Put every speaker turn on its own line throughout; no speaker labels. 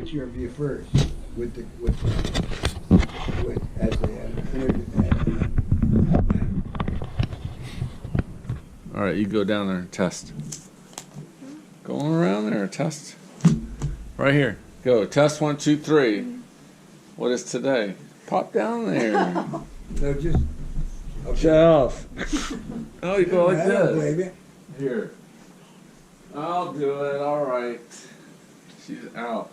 picture of you first with as
All right, you go down there and test. Going around there, test. Right here. Go. Test 1, 2, 3. What is today? Pop down there.
No, just okay.
Shelf. Oh, you go like
I don't
this.
blame you.
Here. I'll do it. All right. She's out.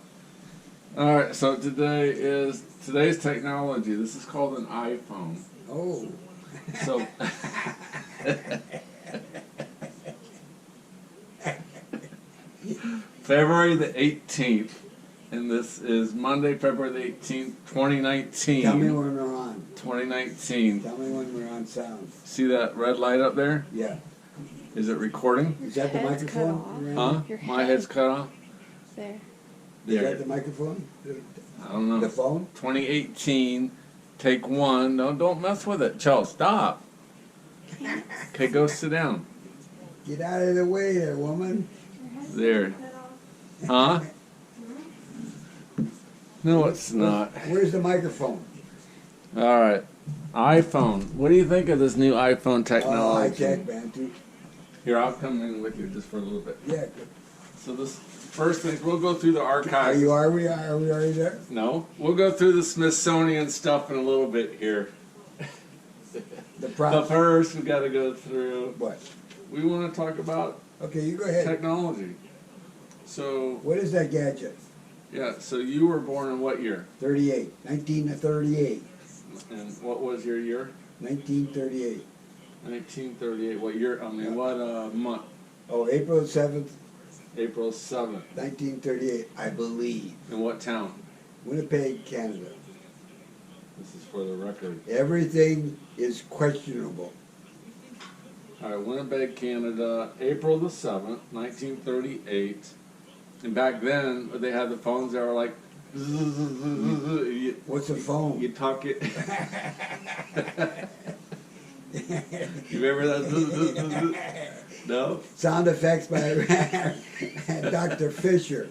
All right. So today's technology. This is called an iPhone.
Oh.
So. February the 18th, and this is Monday, February the 18th, 2019.
Tell me when we're on.
2019.
Tell me when we're on sound.
See that red light up there?
Yeah.
Is it recording?
Is that the
Head's
microphone?
Huh? My head's cut off?
There.
Is that the microphone?
I don't know.
The phone?
2018, take 1. No, don't mess with it. Chell, stop. Okay, go sit down.
Get out of the way there, woman.
There. Huh? No, it's not.
Where's the microphone?
All right. iPhone. What do you think of this new iPhone
Oh,
technology?
high-tech, man. Too.
Here, I'll come in with you just for a little bit.
Yeah. Good.
So this first thing, we'll go through the archives.
Are we already there?
No, we'll go through the Smithsonian stuff in a little bit here.
The
But first, we got to go through.
What?
We want to talk about
Okay, you go ahead.
technology. So
What is that gadget?
yeah, so you were born in what year?
38. 1938.
And what was your year?
1938.
1938. What year? I mean, what month?
Oh, April 7th,
April 7th.
1938, I believe.
In what town?
Winnipeg, Canada.
This is for the record.
Everything is questionable.
All right, Winnipeg, Canada, April the 7th, 1938. And back then, they had the phones that were like,
What's a phone?
you talk it. You remember that? No?
Sound effects by Dr. Fisher.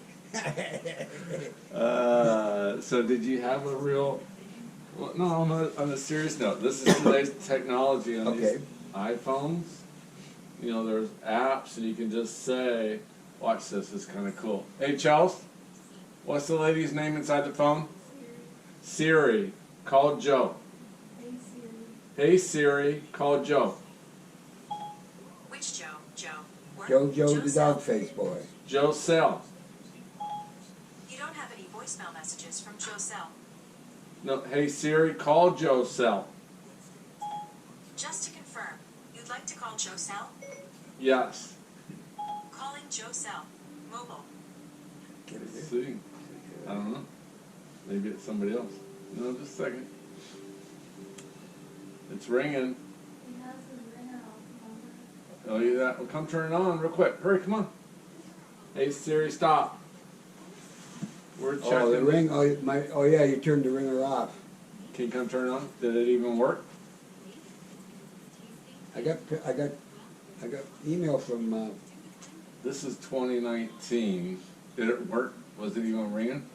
So did you have a real... Well, no, on a serious note, this is today's technology on these iPhones. You know, there's apps, and you can just say, watch this, it's kind of cool. Hey, Chelsea, what's the lady's name inside the phone? Siri. Call Joe. Hey, Siri, call Joe.
Which Joe?
Joe the dog face boy.
Joe Cell.
You don't have any voicemail messages from Joe Cell.
No, hey, Siri, call Joe Cell.
Just to confirm, you'd like to call Joe Cell?
Yes.
Calling Joe Cell. Mobile.
Let's see. I don't know. Maybe it's somebody else. No, just a second. It's ringing. Oh, yeah. Well, come turn it on real quick. Hurry, come on. Hey, Siri, stop. We're checking.
Oh, the ring. Oh, yeah. You turned the ringer off.
Can you come turn it on? Did it even work?
I got email from.
This is 2019. Did it work? Was it even ringing?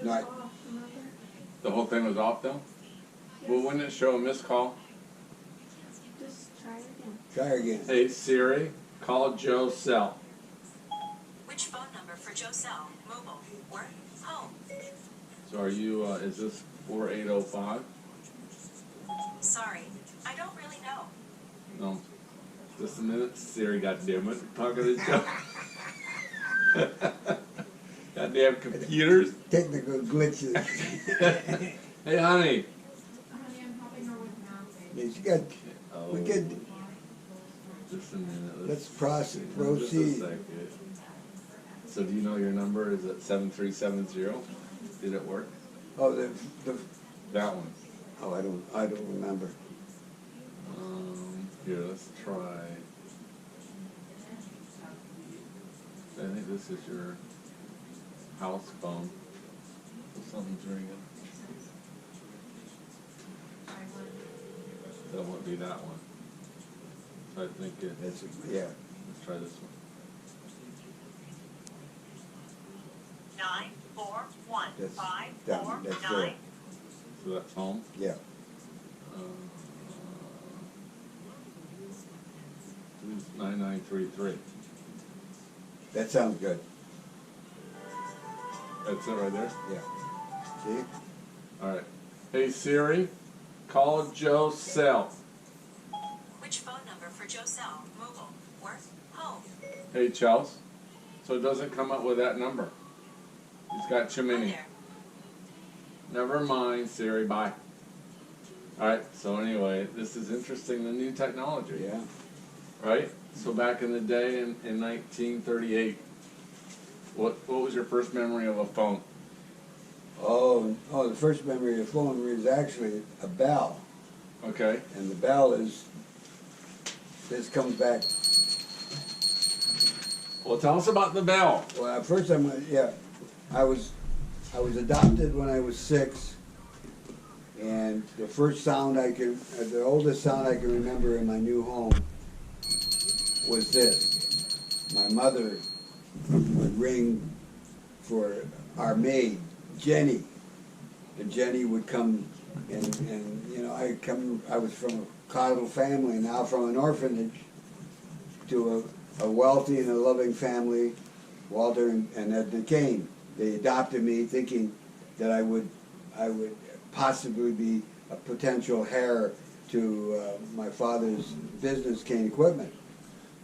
No.
The whole thing was off though? Well, wouldn't it show a missed call?
Just try it again.
Try again.
Hey, Siri, call Joe Cell.
Which phone number for Joe Cell? Mobile. Work. Home.
So are you, is this 4805?
Sorry, I don't really know.
No. Just a minute. Siri, goddammit. Talking to Joe. Goddamn computers.
Technical glitches.
Hey, honey.
Yeah, she got.
Oh,
We could.
just a minute.
Let's
Just
proceed.
a second. So do you know your number? Is it 7370? Did it work?
Oh,
That one.
Oh, I don't remember.
Here, let's try. I think this is your house phone. Something's ringing. That won't be that one. So I think it.
That's yeah.
Let's try this one.
9
That's
541
done. That's
549.
So that's home.
Yeah.
9933.
That sounds good.
That's it right there.
Yeah. See?
All right. Hey Siri, call Joe's cell.
Which phone number for Joe Cell, mobile, work, home?
Hey Chels. So it doesn't come up with that number. He's got too
Hi
many.
there.
Never mind, Siri. Bye. All right. So anyway, this is interesting. The new technology.
Yeah.
Right. So back in the day, in 1938, what was your first memory of a phone?
Oh, the first memory of phone was actually a bell.
Okay.
And the bell is, this comes back,
Well, tell us about the bell.
well, first time, yeah, I was adopted when I was 6, and the first sound the oldest sound I can remember in my new home was this. My mother would ring for our maid, Jenny, and Jenny would come, and you know, I was from a coddled family, now from an orphanage to a wealthy and a loving family, Walter and Edna Kane. They adopted me thinking that I would possibly be a potential heir to my father's business, Kane Equipment.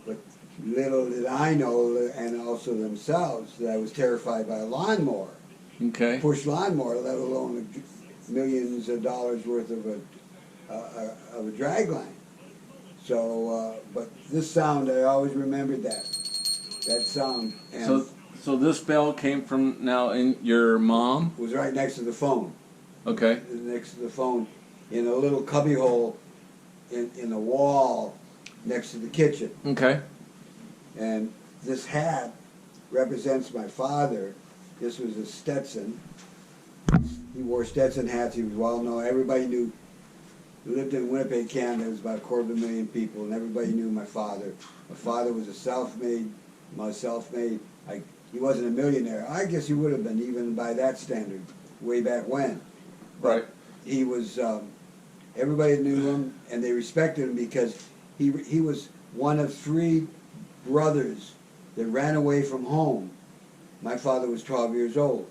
But little did I know, and also themselves, that I was terrified by a lawnmower.
Okay.
Push lawnmower, let alone millions of dollars worth of a drag line. So, but this sound, I always remembered that sound, and
So this bell came from now in your mom.
it was right next to the phone.
Okay.
Next to the phone, in a little cubby hole in the wall next to the kitchen.
Okay.
And this hat represents my father. This was a Stetson. He wore Stetson hats. He was well known. Everybody knew. He lived in Winnipeg, Canada. There was about 250,000 people, and everybody knew my father. My father was a self-made. He wasn't a millionaire. I guess he would have been, even by that standard, way back when.
Right.
He was. Everybody knew him, and they respected him because he was one of 3 brothers that ran away from home. My father was 12 years old,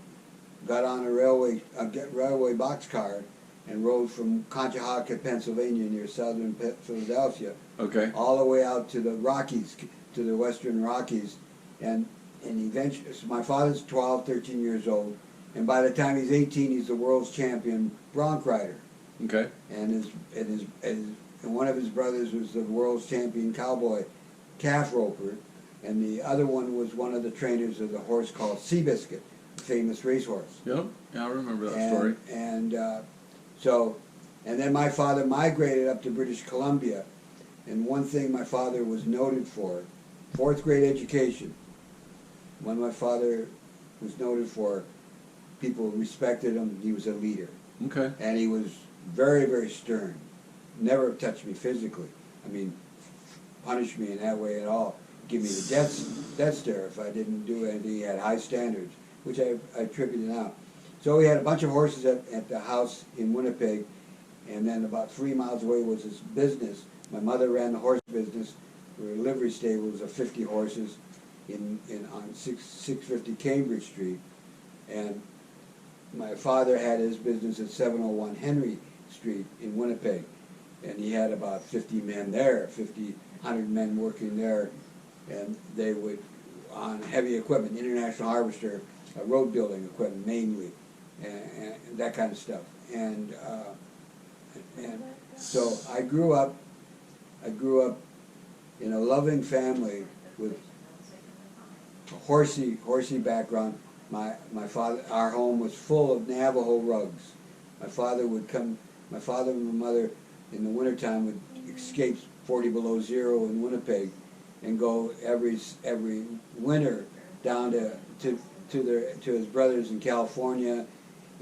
got on a railway boxcar, and rode from Conshohocken, Pennsylvania, near southern Philadelphia,
Okay.
all the way out to the Rockies, to the western Rockies, and eventually, so my father's 12, 13 years old, and by the time he's 18, he's the world's champion bronc rider,
Okay.
and one of his brothers was the world's champion cowboy calf roper, and the other one was one of the trainers of the horse called Seabiscuit, a famous racehorse.
Yep. Yeah, I remember that story.
And then my father migrated up to British Columbia, and one thing my father was noted for, 4th grade education. When my father was noted for, people respected him. He was a leader,
Okay.
and he was very, very stern. Never touched me physically. I mean, punished me in that way at all. Give me the death stare if I didn't do anything. He had high standards, which I attribute now. So we had a bunch of horses at the house in Winnipeg, and then about 3 miles away was his business. My mother ran the horse business. We were a livery stables of 50 horses on 650 Cambridge Street, and my father had his business at 701 Henry Street in Winnipeg, and he had about 50 men there, 100 men working there, and they would, on heavy equipment, international harvester, road building equipment mainly, and that kind of stuff. And so I grew up in a loving family with a horsey background. My father, our home was full of Navajo rugs. My father and my mother in the wintertime would escape 40 below zero in Winnipeg and go every winter down to his brothers in California,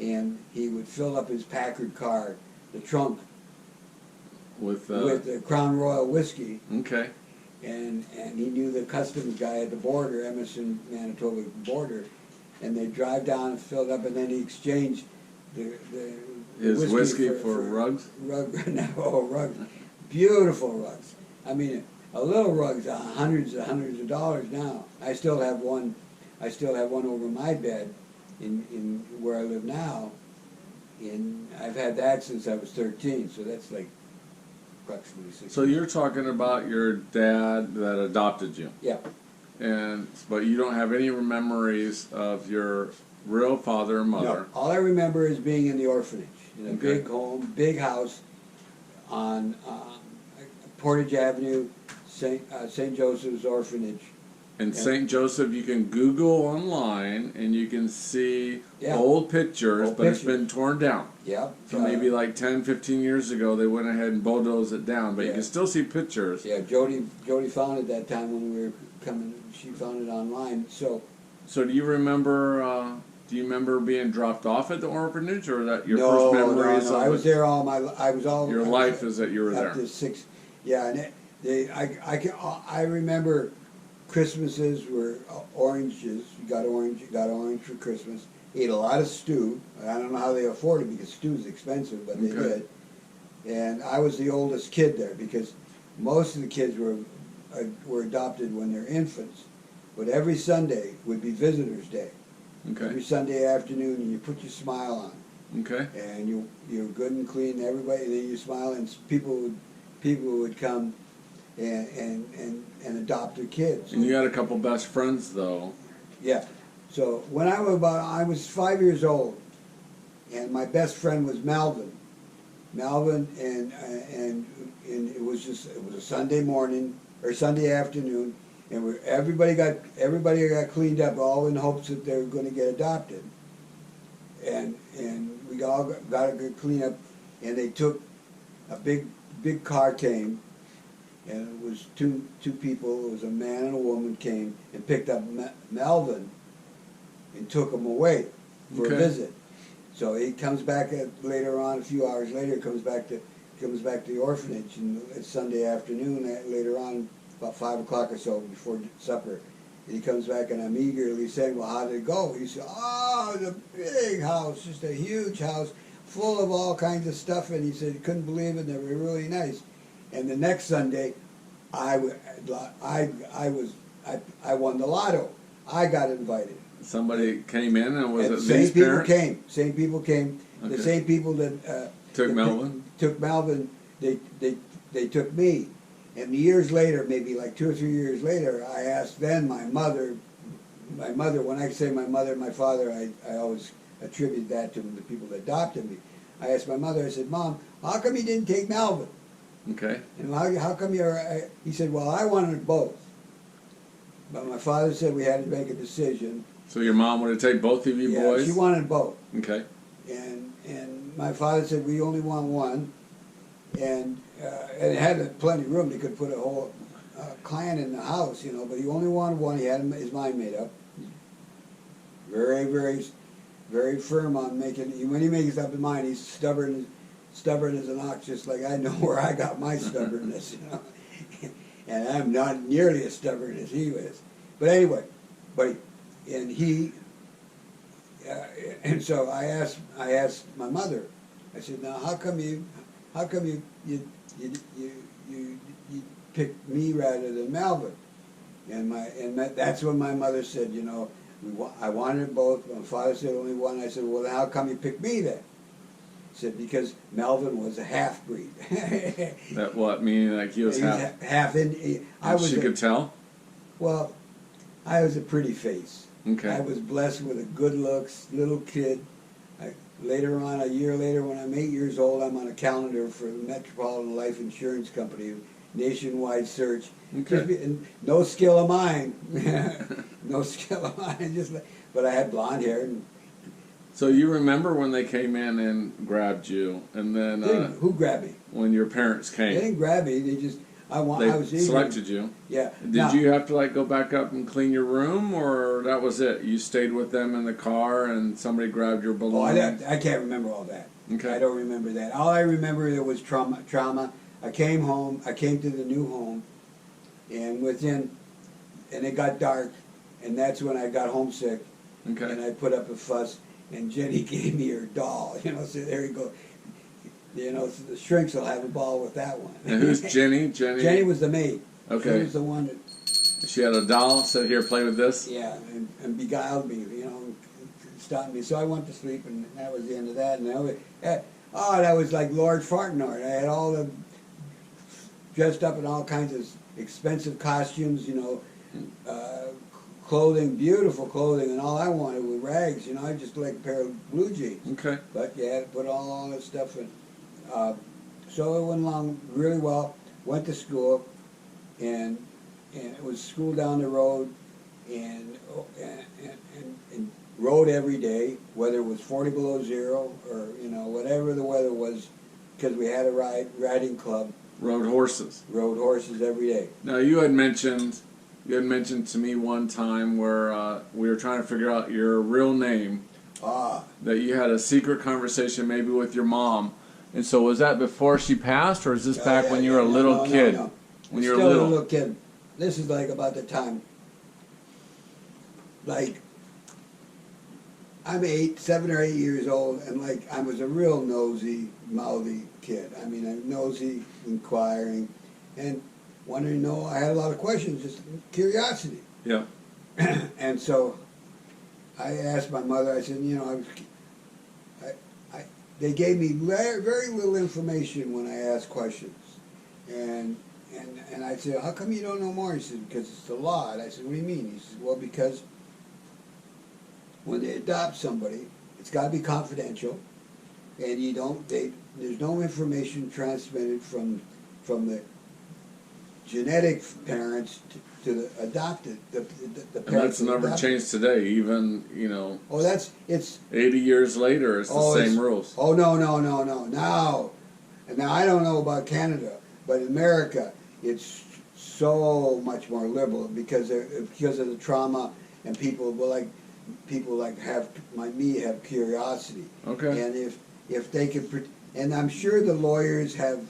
and he would fill up his Packard car, the trunk, with the Crown Royal whiskey.
Okay.
And he knew the customs guy at the border, Emerson, Manitoba border, and they drive down and fill it up, and then he exchanged the
His whiskey for rugs?
Rugs. Beautiful rugs. I mean, a little rug's hundreds and hundreds of dollars now. I still have one over my bed in where I live now. And I've had that since I was 13, so that's like approximately 6
So you're talking about your dad that adopted you.
Yeah.
But you don't have any memories of your real father or mother.
No, all I remember is being in the orphanage, in a
Okay.
big home, big house on Portage Avenue, St. Joseph's Orphanage.
In
Yeah.
St. Joseph, you can Google online and you can see
Yeah.
old pictures,
Old
but it's
pictures.
been torn down.
Yeah.
So maybe like 10, 15 years ago, they went ahead and bulldozed it down, but you
Yeah.
can still see pictures.
Yeah, Jodie found it that time when we were coming. She found it online. So
So do you remember being dropped off at the orphanage, or that your
no,
first memories
no,
of
I was there all my. I was all.
your life is that you were
up
there?
to 6. Yeah, and I remember Christmases were oranges. You got orange for Christmas. Ate a lot of stew. I don't know how they afforded it because stew is expensive, but they
Okay.
did. And I was the oldest kid there because most of the kids were adopted when they're infants. But every Sunday would be Visitors' Day.
Okay.
Every Sunday afternoon, and you put your smile on,
Okay.
and you're good and clean. Everybody, then you smile, and people would come and adopt their kids.
And you had a couple best friends, though.
Yeah. So when I was 5 years old, and my best friend was Melvin. Melvin, and it was a Sunday morning or Sunday afternoon, and everybody got cleaned up, all in hopes that they were going to get adopted. And we all got a good cleanup, and they took a big car came, and it was two people. It was a man and a woman came and picked up Melvin and took him away for
Okay.
a visit. So he comes back later on, a few hours later, comes back to the orphanage, and it's Sunday afternoon. Later on, about 5 o'clock or so before supper, and he comes back, and I'm eagerly saying, "Well, how did it go?" He said, "Oh, it was a big house, just a huge house, full of all kinds of stuff." And he said he couldn't believe it. And they were really nice. And the next Sunday, I won the lotto. I got invited.
Somebody came in, and was
And
it
same
these
people
parents?
came. Same people came.
Okay.
The same people that
Took
that
Melvin?
Took Melvin. They took me. And years later, maybe like 2 or 3 years later, I asked then my mother. When I say my mother and my father, I always attribute that to the people that adopted me. I asked my mother. I said, "Mom, how come you didn't take Melvin?
Okay.
And how come you're?" He said, "Well, I wanted both." But my father said we had to make a decision.
So your mom would have taken both of you
Yeah,
boys?
she wanted both.
Okay.
And my father said we only want one, and it had plenty of room. They could put a whole clan in the house, but he only wanted one. He had his mind made up. Very, very, very firm on making. When he makes up his mind, he's stubborn as an ox. Just like I know where I got my stubbornness, and I'm not nearly as stubborn as he is. But anyway, and so I asked my mother. I said, "Now, how come you picked me rather than Melvin?" And that's when my mother said, I wanted both. My father said only one. I said, "Well, then how come you picked me then?" He said, "Because Melvin was a half breed."
That what? Meaning like he was half?
half Indian.
She could tell?
Well, I was a pretty face.
Okay.
I was blessed with a good looks, little kid. Later on, a year later, when I'm 8 years old, I'm on a calendar for the Metropolitan Life Insurance Company, nationwide search.
Okay.
And no skill of mine. No skill of mine. But I had blonde hair. And
So you remember when they came in and grabbed you, and then
who grabbed me?
when your parents
They
came,
didn't grab me. They just, I
they
was eager.
selected you.
Yeah.
Did you have to go back up and clean your room, or that was it? You stayed with them in the car, and somebody grabbed your
Oh,
belongings?
I can't remember all that.
Okay.
I don't remember that. All I remember there was trauma. I came home. I came to the new home, and it got dark, and that's when I got homesick,
Okay.
And I put up a fuss, and Jenny gave me her doll. So there you go. So the shrinks will have a ball with that one.
And who's Jenny? Jenny.
Jenny was the maid.
Okay.
She was the one that,
She had a doll. Said, "Here, play with this."
yeah, and beguiled me. Stopped me. So I went to sleep, and that was the end of that. And that was like Lord Fartnard. I had all the dressed up in all kinds of expensive costumes. Clothing, beautiful clothing, and all I wanted were rags. I just like a pair of blue jeans.
Okay.
But you had to put all that stuff in. So it went along really well. Went to school, and it was school down the road, and rode every day, whether it was 40 below zero or whatever the weather was, because we had a riding club.
Rode horses.
Rode horses every day.
Now you had mentioned to me one time where we were trying to figure out your real name. That you had a secret conversation maybe with your mom. And so was that before she passed, or is this back when you were a little kid?
No.
When you were
Still
little.
a little kid. This is like about the time, like, I'm 7 or 8 years old, and like I was a real nosy, mouthy kid. I mean, I'm nosy, inquiring, and wanted to know. I had a lot of questions, just curiosity.
Yeah.
And so I asked my mother. I said, they gave me very little information when I asked questions, and I said, how come you don't know more? He said, because it's the law. And I said, what do you mean? He said, well, because when they adopt somebody, it's got to be confidential, and there's no information transmitted from the genetic parents to the adopted, the
And
parents.
that's never changed today, even,
Oh, it's
80 years later, it's the same rules.
Oh, no. Now I don't know about Canada, but in America, it's so much more liberal because of the trauma, and people have curiosity.
Okay.
And if they could, and I'm sure the lawyers have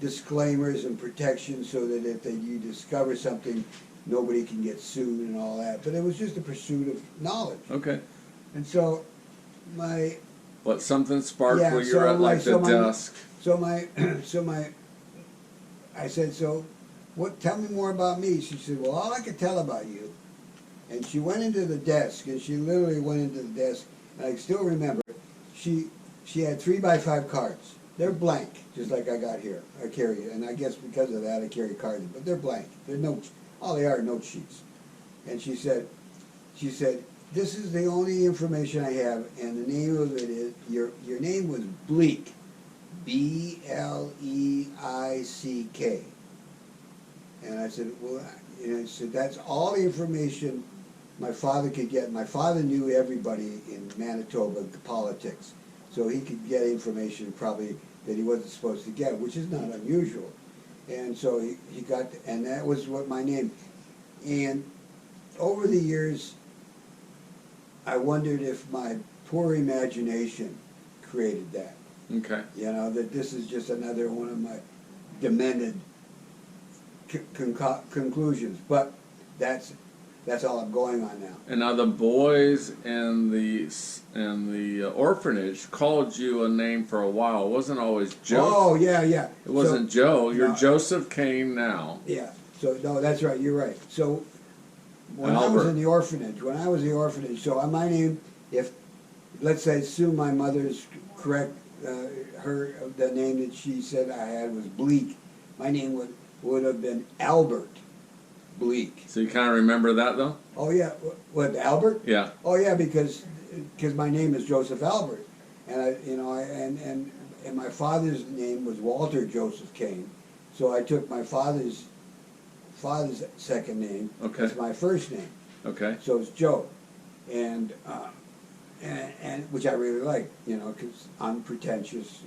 disclaimers and protections so that if you discover something, nobody can get sued and all that. But it was just a pursuit of knowledge.
Okay.
And so
But something sparked
Yeah,
when you were at
so
the
my-
desk.
I said, so tell me more about me. She said, well, all I could tell about you. And she went into the desk, and she literally went into the desk, and I still remember, she had 3x5 cards. They're blank, just like I got here. I carry it, and I guess because of that I carry cards, but they're blank. They're notes. All they are note sheets. And she said, this is the only information I have, and the name of it is, your name was Bleak. Bleik. And I said, well, I said, that's all the information my father could get. My father knew everybody in Manitoba, politics, so he could get information probably that he wasn't supposed to get, which is not unusual. And so he got, and that was what my name. And over the years, I wondered if my poor imagination created that.
Okay.
That this is just another one of my demented conclusions. But that's all I'm going on now.
And now the boys and the orphanage called you a name for a while. It wasn't always Joe.
Oh, yeah.
It wasn't Joe. You're
No.
Joseph Kane now.
Yeah. So, no, that's right. You're right. So, when I was in the orphanage, so my name, if, let's say, assume my mother's correct, the name that she said I had was Bleak, my name would have been Albert Bleak.
So you kind of remember that, though?
Oh, yeah. What, Albert?
Yeah.
Oh, yeah, because my name is Joseph Albert. And and my father's name was Walter Joseph Kane. So I took my father's second name as my first name.
Okay.
So it's Joe, and which I really like, because unpretentious,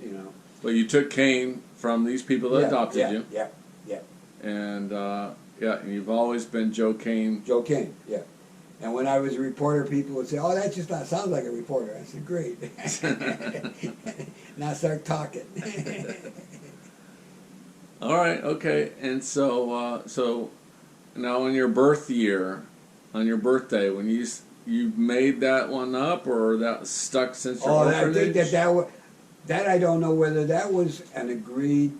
Well, you took Kane from these people that adopted you.
Yeah.
And, and you've always been Joe Kane.
Joe Kane, yeah. And when I was a reporter, people would say, oh, that just sounds like a reporter. I said, great. Now start talking.
All right, okay. And so now on your birth year, on your birthday, when you you made that one up, or that stuck since your
Oh, I
orphanage?
think that I don't know whether that was an agreed,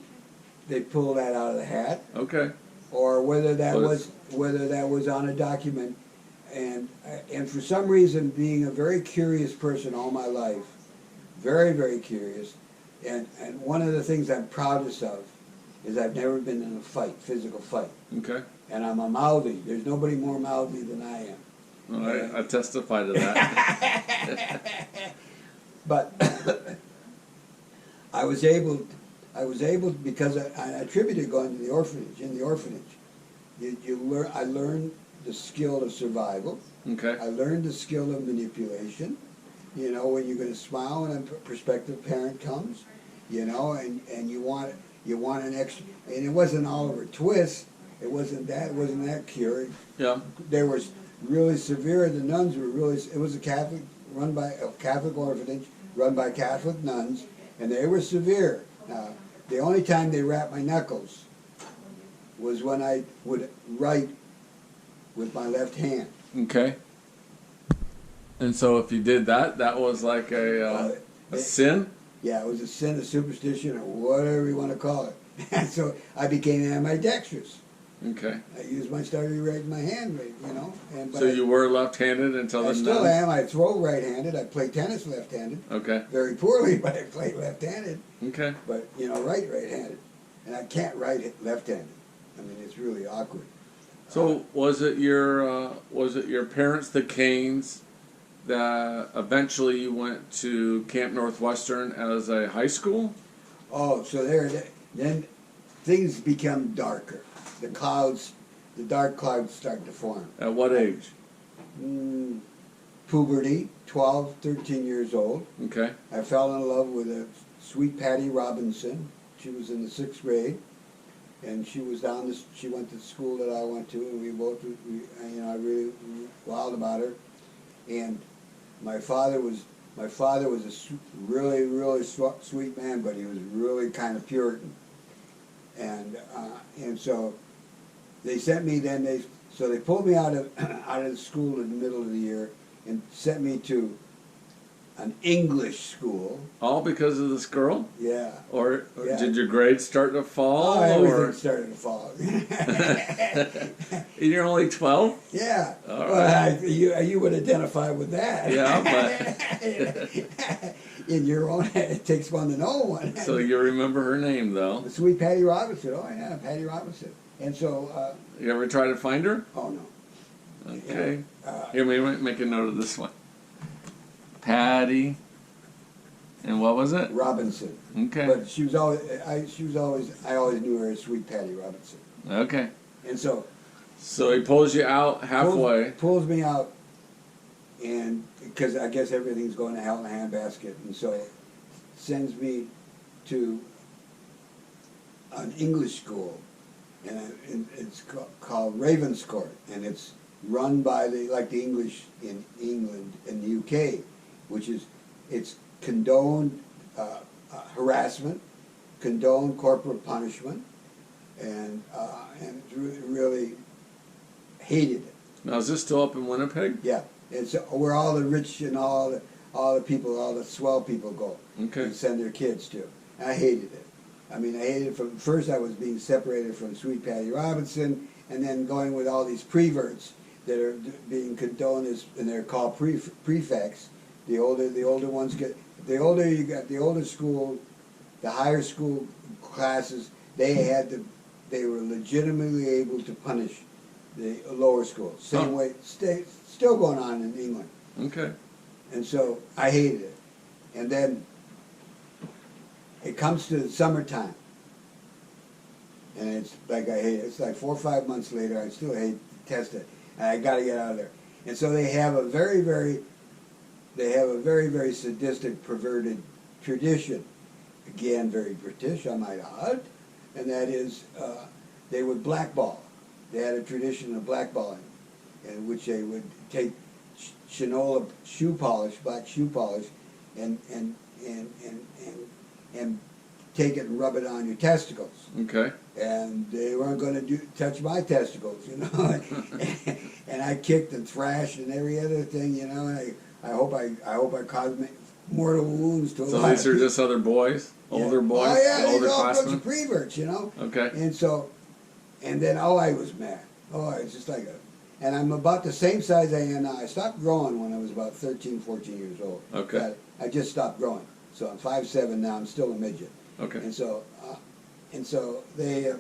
they pulled that out of the hat,
Okay.
or whether that
Was-
was on a document. And for some reason, being a very curious person all my life, very, very curious, and one of the things I'm proudest of is I've never been in a fight, physical fight.
Okay.
And I'm a mouthy. There's nobody more mouthy than I am.
Well, I testify to that.
But I was able because I attributed going to the orphanage. In the orphanage, I learned the skill of survival.
Okay.
I learned the skill of manipulation. You know, when you're going to smile when a prospective parent comes, you know, and you want an extra. And it wasn't Oliver Twist. It wasn't that cured.
Yeah.
There was really severe. The nuns were really. It was a Catholic orphanage run by Catholic nuns, and they were severe. Now, the only time they rapped my knuckles was when I would write with my left hand.
Okay. And so if you did that, that was like a sin?
Yeah, it was a sin, a superstition, or whatever you want to call it. And so I became ambidextrous.
Okay.
I started writing my hand, you know.
So you were left-handed until the
I still
nuns?
am. I throw right-handed. I play tennis left-handed.
Okay.
Very poorly, but I play left-handed.
Okay.
But, you know, right-handed. And I can't write it left-handed. I mean, it's really awkward.
So was it your parents, the Kanes, that eventually you went to Camp Northwestern as a high school?
Oh, so then things become darker. The dark clouds start to form.
At what age?
Puberty, 12, 13 years old.
Okay.
I fell in love with a sweet Patty Robinson. She was in the 6th grade, and she went to the school that I went to, and I really wild about her. And my father was a really, really sweet man, but he was really kind of Puritan. And so they sent me. They pulled me out of the school in the middle of the year and sent me to an English school.
All because of this girl?
Yeah.
Or
Yeah.
did your grades start to fall?
Oh, everything started to fall.
You're only 12?
Yeah.
All
Well,
right.
you would identify with that.
Yeah,
but in your own, it takes one to know one.
So you remember her name, though.
The sweet Patty Robinson. Oh yeah, Patty Robinson. And so.
You ever try to find her?
Oh no.
Okay.
Yeah,
Here, make a note of this one. Patty. And what was it?
Robinson.
Okay.
But she was always. I always knew her as sweet Patty Robinson.
Okay.
And so.
So he pulls you out halfway.
Pulls me out, and because I guess everything's going to hell in a handbasket, and so sends me to an English school, and it's called Ravenscourt, and it's run by the English in England and the UK, which is it's condoned harassment, condoned corporal punishment, and really hated it.
Now, is this still up in Winnipeg?
Yeah, it's where all the rich and all the people, all the swell people go
Okay.
and send their kids to. And I hated it. I mean, I hated it from first. I was being separated from sweet Patty Robinson, and then going with all these preverts that are being condoned as, and they're called prefects. The older ones get. The older you got, the older school, the higher school classes, they were legitimately able to punish the lower schools. Same way, still going on in England.
Okay.
And so I hated it. And then it comes to the summertime, and it's like I hate it. It's like 4 or 5 months later, I still hate to test it, and I got to get out of there. And so they have a very, very sadistic, perverted tradition. Again, very British, I might add, and that is they would blackball. They had a tradition of blackballing, in which they would take Shinola shoe polish, black shoe polish, and take it and rub it on your testicles.
Okay.
And they weren't going to touch my testicles, you know. And I kicked and thrashed and every other thing, you know. And I hope I caused mortal wounds to a
So
lot
these
of
are
people.
just other boys, older boys,
Oh yeah,
older
these all bunch
classmen.
of preverts, you know.
Okay.
And so, and then I was mad. I was just like and I'm about the same size I am now. I stopped growing when I was about 13, 14 years old.
Okay.
I just stopped growing. So I'm 5'7" now. I'm still a midget.
Okay.
And so they,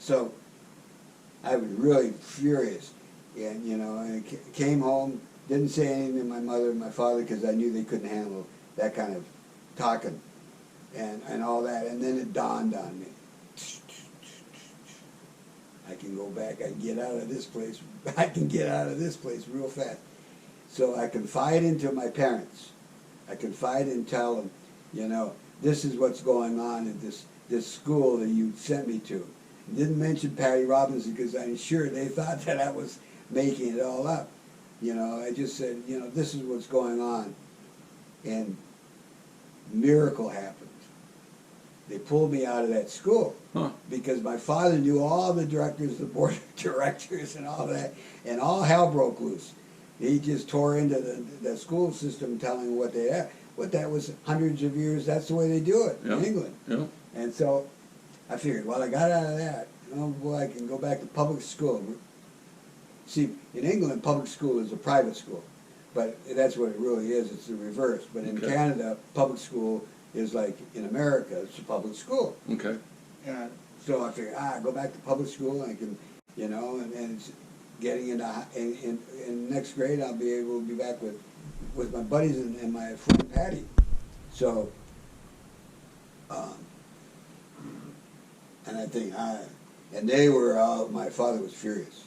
so I was really furious, and you know, I came home, didn't say anything to my mother and my father because I knew they couldn't handle that kind of talking, and all that. And then it dawned on me, I can go back. I can get out of this place. I can get out of this place real fast. So I confide into my parents. I confide and tell them, you know, this is what's going on at this school that you sent me to. Didn't mention Patty Robinson because I'm sure they thought that I was making it all up. You know, I just said, you know, this is what's going on. And miracle happened. They pulled me out of that school because my father knew all the directors, the board of directors and all that, and all hell broke loose. He just tore into the school system telling what they had. What that was hundreds of years, that's the way they do it in England.
Yep.
And so I figured, well, I got out of that. Oh boy, I can go back to public school. See, in England, public school is a private school. But that's what it really is. It's the reverse. But in Canada, public school is like in America, it's a public school.
Okay.
And so I figured, go back to public school. And I can, you know, and it's getting into in next grade, I'll be able to be back with my buddies and my friend Patty. So, and I think and they were all. My father was furious.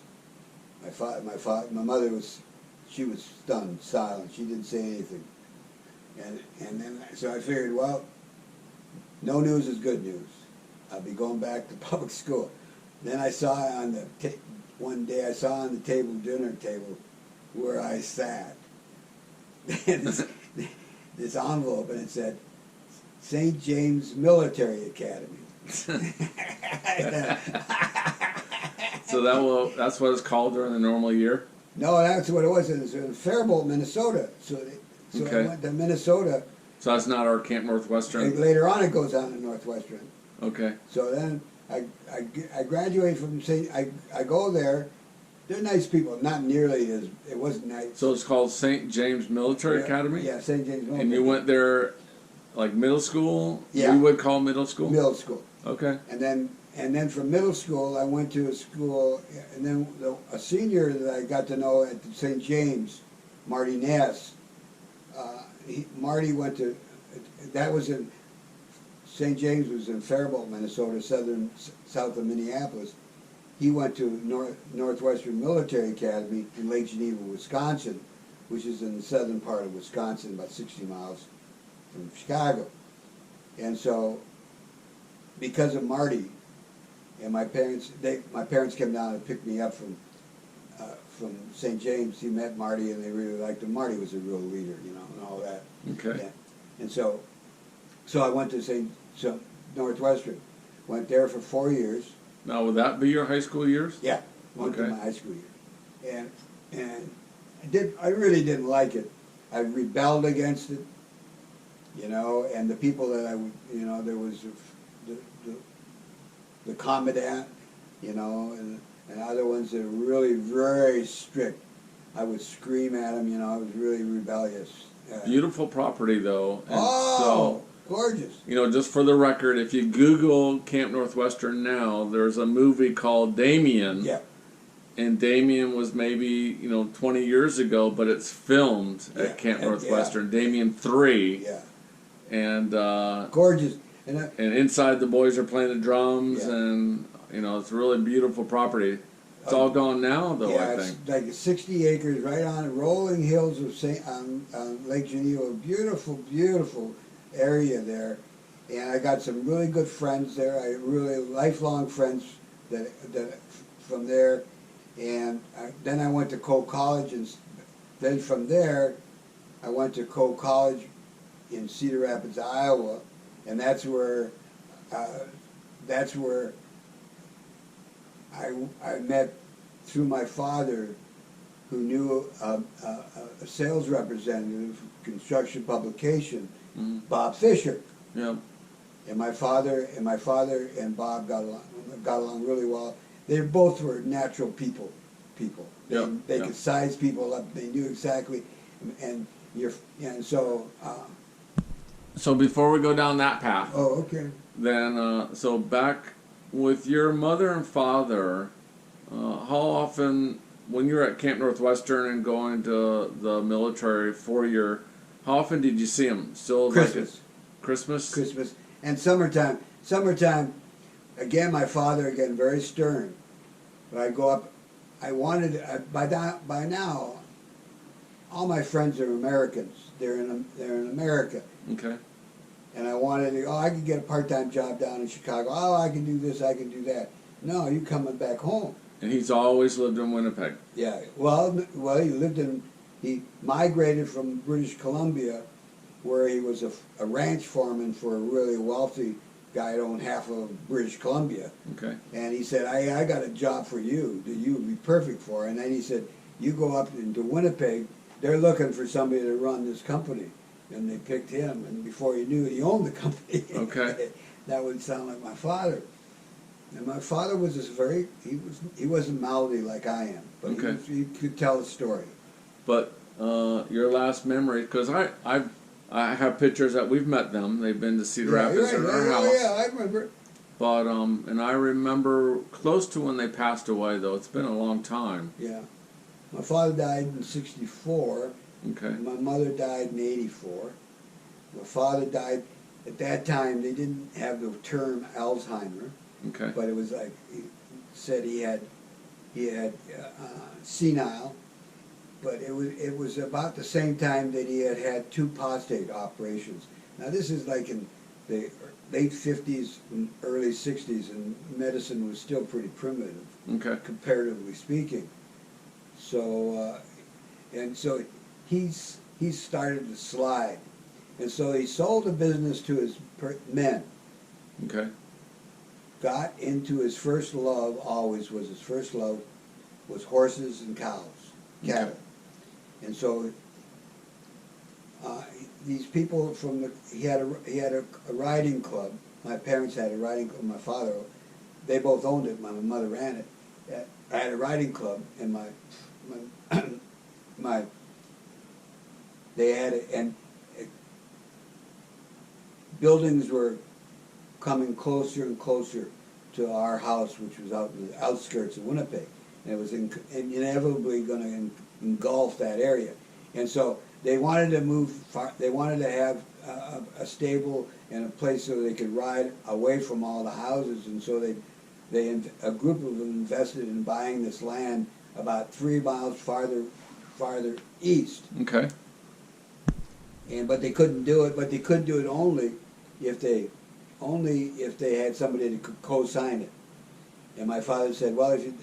My mother was. She was stunned, silent. She didn't say anything. And then so I figured, well, no news is good news. I'll be going back to public school. Then I saw on the one day I saw on the dinner table, where I sat, this envelope, and it said, St. James Military Academy.
So that's what it's called during the normal year?
No, that's what it was. It was in Faribault, Minnesota. So I went to Minnesota.
So that's not our Camp Northwestern?
Later on it goes on to Northwestern.
Okay.
So then I graduated from I go there. They're nice people, not nearly as, it wasn't nice.
So it's called St. James Military Academy?
Yeah, St. James Military.
And you went there like middle school?
Yeah.
We would call middle school?
Middle school.
Okay.
And then from middle school, I went to a school, and then a senior that I got to know at St. James, Marty Nass, Marty went to, that was in, St. James was in Faribault, Minnesota, south of Minneapolis. He went to Northwestern Military Academy in Lake Geneva, Wisconsin, which is in the southern part of Wisconsin, about 60 miles from Chicago. And so, because of Marty, and my parents came down and picked me up from St. James. He met Marty, and they really liked him. Marty was a real leader, you know, and all that.
Okay.
And so I went to Northwestern. Went there for 4 years.
Now, would that be your high school years?
Yeah, went to my high school year, and I really didn't like it. I rebelled against it, you know, and the people that there was the commandant, you know, and other ones that were really very strict. I would scream at them, you know. I was really rebellious.
Beautiful property, though. And
so gorgeous.
You know, just for the record, if you Google Camp Northwestern now, there's a movie called Damien.
Yeah.
And Damien was maybe, 20 years ago, but it's filmed at Camp Northwestern. Damien 3.
Yeah.
And
gorgeous.
And inside the boys are playing the drums, and it's a really beautiful property. It's all gone now, though. I think
it's like 60 acres right on the rolling hills of on Lake Geneva. Beautiful, beautiful area there, and I got some really good friends there. I really lifelong friends that from there, and then I went to Cole College, and then from there, I went to Cole College in Cedar Rapids, Iowa. and that's where I met through my father, who knew a sales representative, construction publication, Bob Fisher.
Yeah.
And my father and Bob got along really well. They both were natural people. They could size people up. They knew exactly, and so.
So before we go down that path,
Oh, okay.
then so back with your mother and father, how often when you were at Camp Northwestern and going to the military 4 year, how often did you see them? Still
Christmas.
like Christmas?
Christmas and summertime. Summertime, again, my father, again, very stern. But I go up, I wanted, by now, all my friends are Americans. They're in America.
Okay.
And I wanted to, I could get a part-time job down in Chicago. Oh, I can do this, I can do that. No, you're coming back home.
And he's always lived in Winnipeg.
Yeah, well, he migrated from British Columbia, where he was a ranch foreman for a really wealthy guy that owned half of British Columbia.
Okay.
And he said, I got a job for you that you would be perfect for. And then he said, you go up into Winnipeg, they're looking for somebody to run this company. And they picked him, and before you knew it, he owned the company.
Okay.
That would sound like my father. And my father was he wasn't mouthy like I am, but
Okay.
he could tell a story.
But your last memory, because I have pictures that we've met them. They've been to Cedar Rapids at our house.
Oh, yeah, I remember.
But and I remember close to when they passed away, though. It's been a long time.
Yeah. My father died in '64.
Okay.
My mother died in '84. My father died, at that time, they didn't have the term Alzheimer,
Okay.
but it was like, he said he had senile, but it was about the same time that he had 2 prostate operations. Now this is like in the late 50s and early 60s, and medicine was still pretty primitive,
Okay.
comparatively speaking. So, and so he started to slide. And so he sold the business to his men.
Okay.
Got into his first love, always was his first love, was horses and cows, cattle. And so these people he had a riding club. My parents had a riding club. My father, they both owned it. My mother ran it. I had a riding club, and they had it, and buildings were coming closer and closer to our house, which was out in the outskirts of Winnipeg, and it was inevitably going to engulf that area. And so they wanted to move far, they wanted to have a stable and a place so they could ride away from all the houses, and so a group of them invested in buying this land about 3 miles farther east.
Okay.
But they couldn't do it. But they could do it only if they had somebody that could co-sign it. And my father said, "Well, if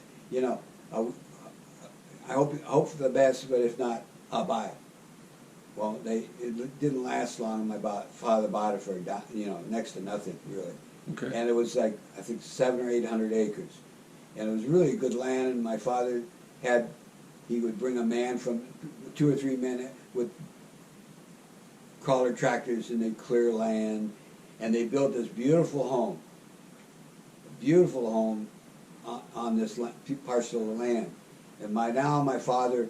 I hope for the best, but if not, I'll buy it." Well, it didn't last long. My father bought it for next to nothing really.
Okay.
And it was like, I think, 700 or 800 acres, and it was really good land. And my father he would bring a man from 2 or 3 men with crawler tractors, and they'd clear land, and they built this beautiful home on this parcel of land. And by now my father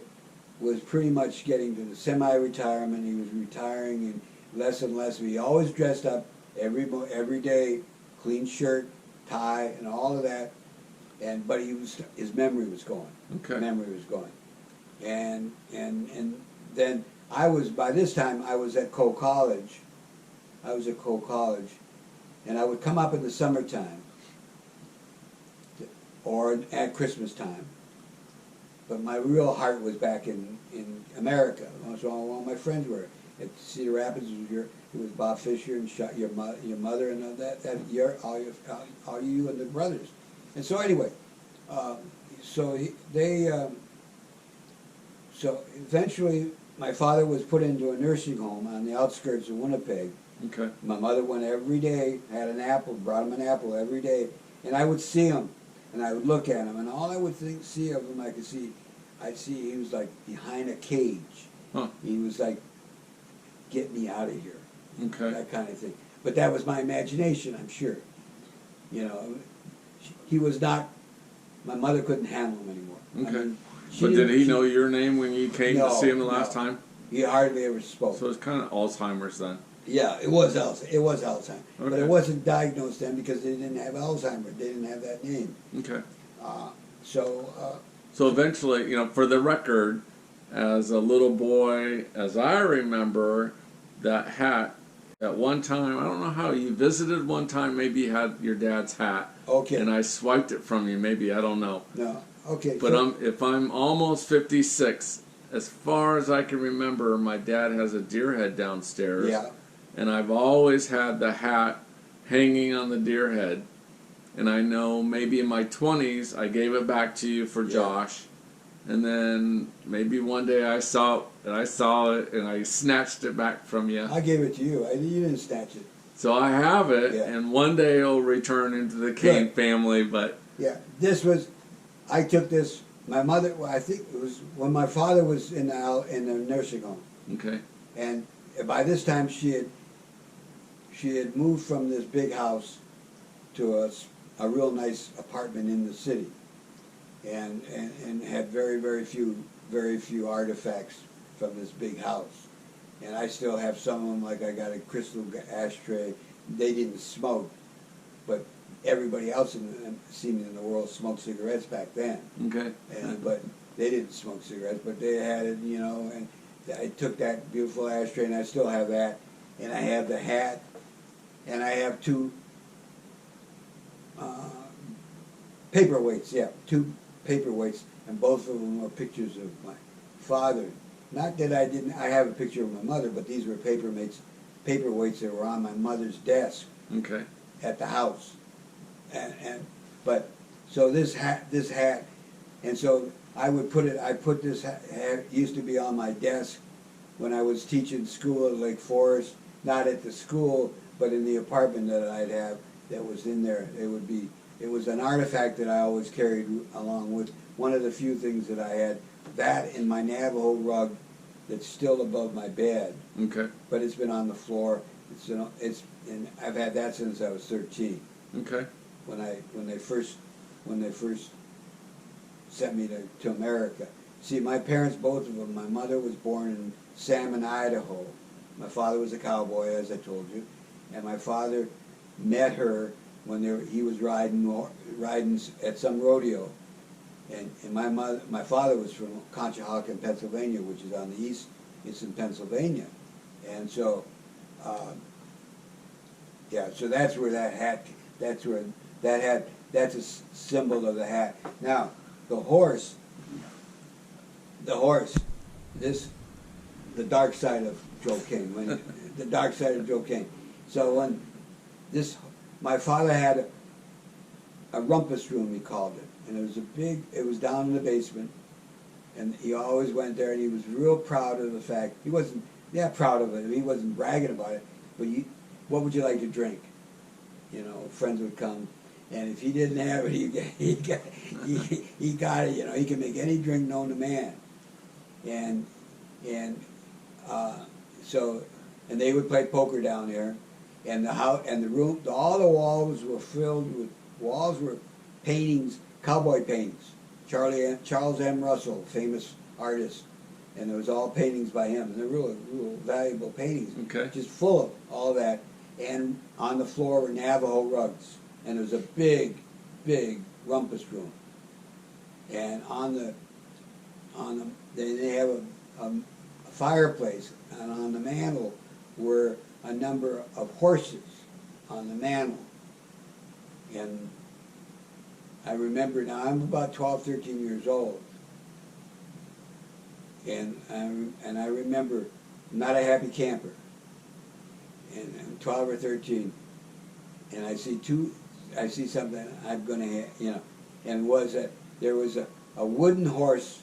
was pretty much getting to the semi-retirement. He was retiring and less, but he always dressed up every day, clean shirt, tie, and all of that. But his memory was going.
Okay.
Memory was going. And then by this time I was at Cole College. And I would come up in the summertime or at Christmas time. But my real heart was back in America. That's where all my friends were. At Cedar Rapids, it was Bob Fisher and your mother and all you and the brothers. And so anyway, so eventually my father was put into a nursing home on the outskirts of Winnipeg.
Okay.
My mother went every day, had an apple, brought him an apple every day, and I would see him, and I would look at him, and all I would see of him, I'd see he was like behind a cage.
Huh.
He was like, get me out of here,
Okay.
that kind of thing. But that was my imagination, I'm sure. You know, he was not, my mother couldn't handle him anymore.
Okay.
I mean,
But did he
she-
know your name when you came to
No,
see him the last
no.
time?
He hardly ever spoke.
So it's kind of Alzheimer's then.
Yeah, it was Alzheimer's. It was Alzheimer's, but
Okay.
it wasn't diagnosed then because they didn't have Alzheimer's. They didn't have that name.
Okay.
So
So eventually, you know, for the record, as a little boy, as I remember, that hat, at one time, I don't know how, you visited one time, maybe you had your dad's hat,
okay,
and I swiped it from you, maybe, I don't know.
no, okay.
But
so,
if I'm almost 56, as far as I can remember, my dad has a deer head downstairs.
yeah,
And I've always had the hat hanging on the deer head. And I know maybe in my 20s I gave it back to you for
Yeah.
Josh. And then maybe one day I saw it and I snatched it back from you.
I gave it to you. You didn't snatch it.
So I have it,
Yeah.
and one day it'll return into the Kane
Good.
family. But
Yeah, this was. I took this. My mother. Well, I think it was when my father was in the nursing home,
okay,
and by this time she had moved from this big house to a real nice apartment in the city, and had very few artifacts from this big house, and I still have some of them. Like I got a crystal ashtray. They didn't smoke, but everybody else seemed in the world smoked cigarettes back then.
okay,
But they didn't smoke cigarettes, but they had it, you know. And I took that beautiful ashtray, and I still have that, and I have the hat, and I have two paperweights. Yeah, two paperweights, and both of them are pictures of my father. Not that I didn't. I have a picture of my mother, but these were paperweights that were on my mother's desk
okay,
at the house. But so this hat, and so I put this hat, it used to be on my desk when I was teaching school at Lake Forest, not at the school, but in the apartment that I'd have that was in there. It was an artifact that I always carried along with, one of the few things that I had, that in my Navajo rug that's still above my bed,
okay,
but it's been on the floor. And I've had that since I was 13.
okay,
When they first sent me to America. See, my parents, both of them, my mother was born in Salmon, Idaho. My father was a cowboy, as I told you, and my father met her when he was riding at some rodeo. And my father was from Conshohocken, Pennsylvania, which is on the east. It's in Pennsylvania, and so so that's where that hat. That's a symbol of the hat. Now, the horse, the dark side of Joe Kane, the dark side of Joe Kane. So when my father had a rumpus room, he called it, and it was down in the basement, and he always went there, and he was real proud of the fact, he wasn't that proud of it, he wasn't bragging about it, but what would you like to drink? You know, friends would come, and if he didn't have it, he got it. You know, he could make any drink known to man, and they would play poker down there, and the house and the room, all the walls were filled with paintings, cowboy paintings. Charles M. Russell, famous artist, and it was all paintings by him, and they're real valuable paintings,
okay.
just full of all that. And on the floor were Navajo rugs, and there was a big rumpus room. And they have a fireplace, and on the mantle were a number of horses on the mantle. And I remember, now I'm about 12, 13 years old, and I remember, I'm not a happy camper, and I'm 12 or 13, and I see something I'm going to have, you know, and there was a wooden horse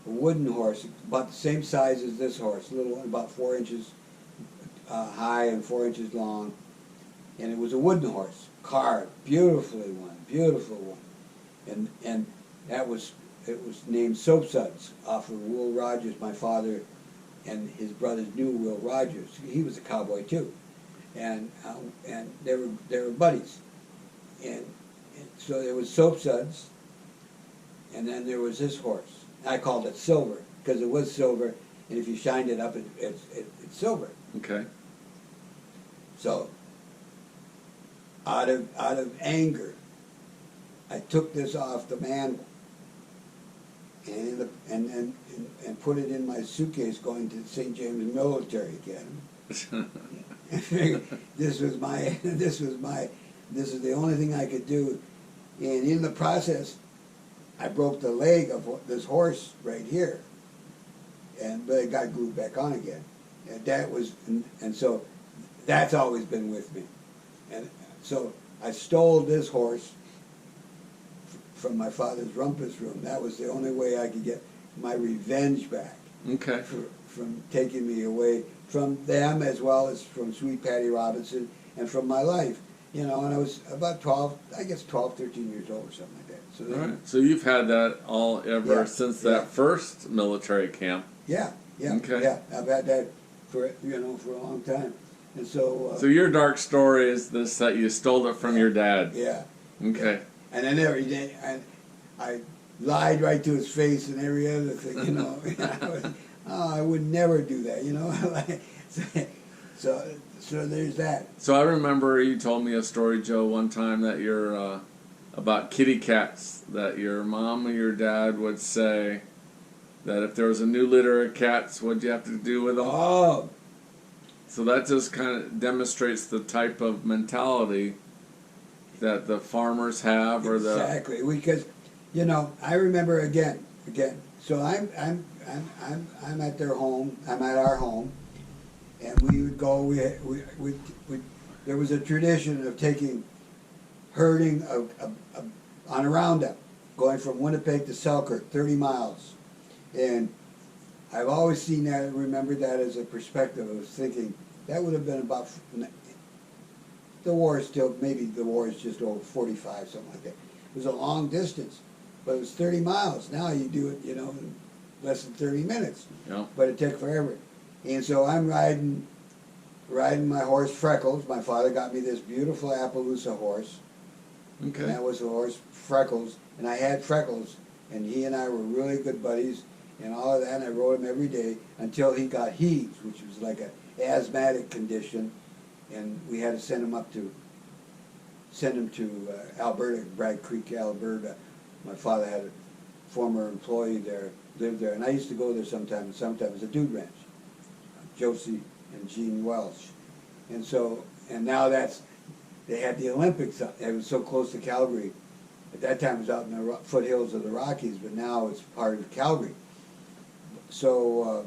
wooden horse, about the same size as this horse, little, about 4 inches high and 4 inches long, and it was a wooden horse, carved, beautiful one, and that was, it was named Soapsuds, off of Will Rogers. My father and his brothers knew Will Rogers. He was a cowboy too, and they were buddies, and so there was Soapsuds, and then there was this horse. I called it Silver because it was silver, and if you shined it up, it's silver.
Okay.
So, out of anger, I took this off the manual and put it in my suitcase going to St. James Military Academy. This is the only thing I could do, and in the process, I broke the leg of this horse right here, but it got glued back on again. And that was, and so that's always been with me. And so I stole this horse from my father's rumpus room. That was the only way I could get my revenge back.
Okay.
From taking me away from them, as well as from Sweet Patty Robinson and from my life. You know, and I was about 12, 13 years old or something like that. So
all right. So you've had that all ever since that
yeah.
first military camp.
Yeah,
Okay.
yeah. I've had that for a long time. And so
So your dark story is this, that you stole it from your dad.
yeah.
Okay.
And then every day I lied right to his face and every other thing, you know. I would never do that, you know. So there's that.
So I remember you told me a story, Joe, one time that you're about kitty cats, that your mom or your dad would say that if there was a new litter of cats, what'd you have to do with them?
Oh,
So that just kind of demonstrates the type of mentality that the farmers have, or the
exactly. Because, you know, I remember again. So I'm at their home. I'm at our home, and we would go. We there was a tradition of herding on a roundup, going from Winnipeg to Selkirk, 30 miles, and I've always seen that, remembered that as a perspective. I was thinking that would have been about. The war is still, maybe the war is just over 45, something like that. It was a long distance, but it was 30 miles. Now you do it, you know, in less than 30 minutes.
Yeah.
But it took forever. And so I'm riding my horse Freckles. My father got me this beautiful Appaloosa horse.
Okay.
And that was the horse Freckles. And I had Freckles, and he and I were really good buddies and all of that. And I rode him every day until he got heaves, which was like an asthmatic condition. And we had to send him to Alberta, Bragg Creek, Alberta. My father had a former employee there, lived there, and I used to go there sometimes. Sometimes a dude ranch, Josie and Gene Welsh, and now they had the Olympics. It was so close to Calgary. At that time, it was out in the foothills of the Rockies, but now it's part of Calgary. So.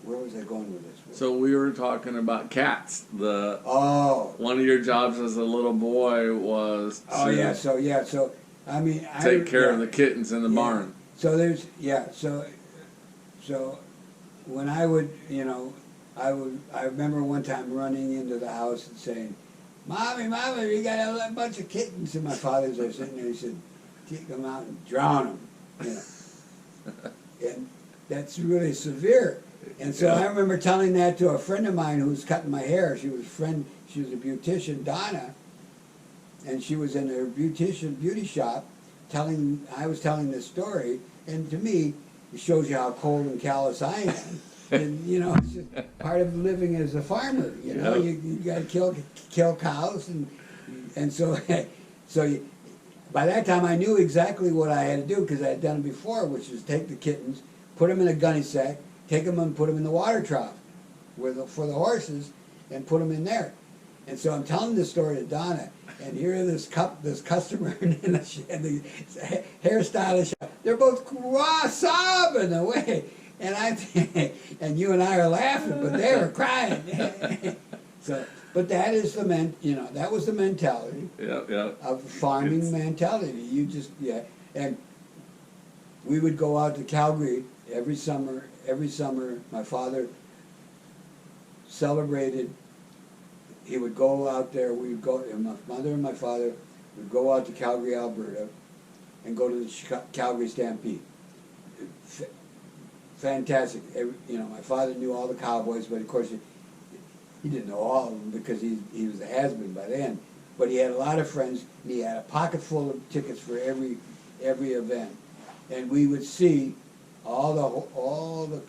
Where was I going with this?
So we were talking about cats.
One
of your jobs as a little boy was to
so I mean
take care of the kittens in the barn.
So there's so when I would, you know, I remember one time running into the house and saying, Mommy, we got a bunch of kittens, and my father's there sitting there. He said, take them out and drown them, you know. And that's really severe. And so I remember telling that to a friend of mine who was cutting my hair. She was a beautician, Donna, and she was in her beauty shop I was telling this story, and to me, it shows you how cold and callous I am. And, you know, it's just part of living as a farmer, you know.
Yep.
You got to kill cows, and so by that time I knew exactly what I had to do, because I had done it before, which is take the kittens, put them in a gunny sack, take them and put them in the water trough for the horses, and put them in there. And so I'm telling this story to Donna, and here this customer in the shed, the hairstylist shop, they're both sobbing away, and you and I are laughing, but they were crying. But that is that was the mentality
Yeah.
of farming mentality. You just and we would go out to Calgary every summer. Every summer, my father celebrated. He would go out there. We would go, and my mother and my father would go out to Calgary, Alberta, and go to the Calgary Stampede. Fantastic. My father knew all the cowboys, but of course he didn't know all of them because he was a has-been by then. But he had a lot of friends, and he had a pocket full of tickets for every event. And we would see all the